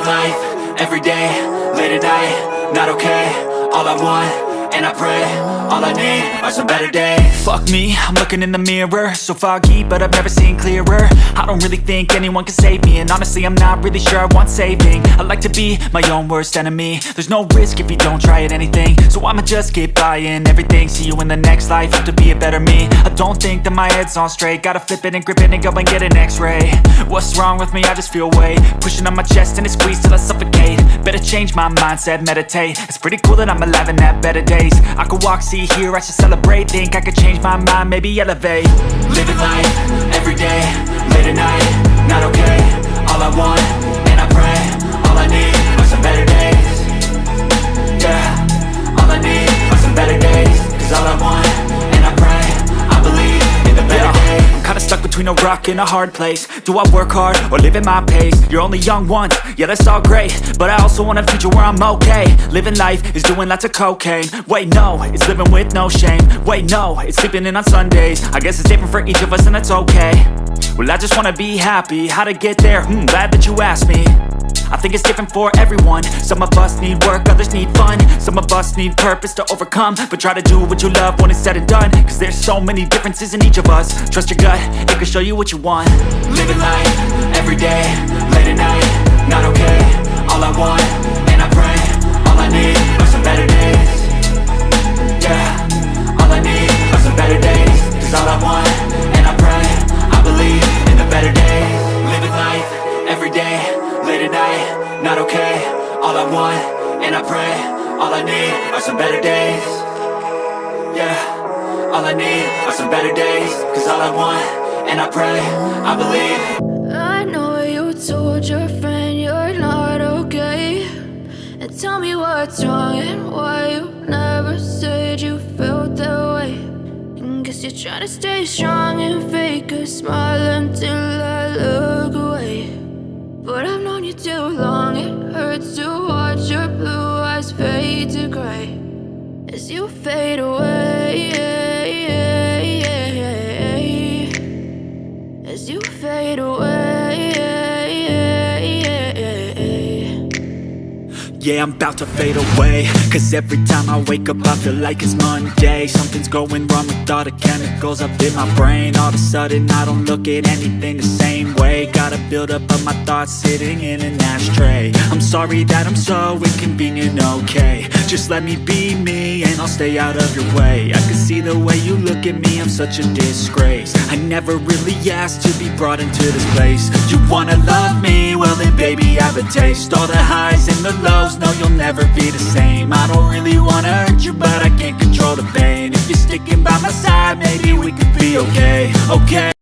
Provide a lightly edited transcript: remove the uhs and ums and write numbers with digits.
life, everyday, late at night, not okay. All I want, and I pray, all I need are some better days. Fuck me, I'm looking in the mirror, so foggy, but I've never seen clearer. I don't really think anyone can save me, and honestly I'm not really sure I want saving. I like to be my own worst enemy. There's no risk if you don't try at anything, so I'ma just keep buying everything. See you in the next life, have to be a better me. I don't think that my head's on straight, gotta flip it and grip it and go and get an x-ray. What's wrong with me? I just feel weight pushing on my chest and it squeezes till I suffocate. Better change my mindset, meditate. It's pretty cool that I'm alive and have better days. I could walk, see, hear, I should celebrate. Think I could change my mind, maybe elevate. Living life, everyday, late at night, not okay. All I want, and I pray, all I need are some better days. Yeah, all I need are some better days. Cause all I want, and I pray, I believe in the better days. I'm kinda stuck between a rock and a hard place. Do I work hard or live at my pace? You're only young once, yeah that's all great, but I also want a future where I'm okay. Living life is doing lots of cocaine. Wait no, it's living with no shame. Wait no, it's sleeping in on Sundays. I guess it's different for each of us and that's okay. Well I just wanna be happy, how to get there? Glad that you asked me. I think it's different for everyone. Some of us need work, others need fun. Some of us need purpose to overcome. But try to do what you love when it's said and done, cause there's so many differences in each of us. Trust your gut, it can show you what you want. Living life, everyday, late at night, not okay. All I want, and I pray, all I need are some better days. Yeah, all I need are some better days. Cause all I want, and I pray, I believe in the better days. Living life, everyday, late at night, not okay. All I want, and I pray, all I need are some better days. Yeah, all I need are some better days. Cause all I want, and I pray, I believe. I know you told your friend you're not okay, and tell me what's wrong and why you never said you felt that way. And guess you're trying to stay strong and fake a smile until I look away. But I've known you too long, it hurts to watch your blue eyes fade to gray as you fade away, as you fade away. Yeah, I'm about to fade away, cause every time I wake up I feel like it's Monday. Something's going wrong with all the chemicals up in my brain. All of a sudden I don't look at anything the same way. Gotta build up of my thoughts sitting in an ashtray. I'm sorry that I'm so inconvenient, okay. Just let me be me and I'll stay out of your way. I can see the way you look at me, I'm such a disgrace. I never really asked to be brought into this place. You wanna love me? Well then baby have a taste. All the highs and the lows, no you'll never be the same. I don't really wanna hurt you but I can't control the pain. If you're sticking by my side maybe we could be okay, okay.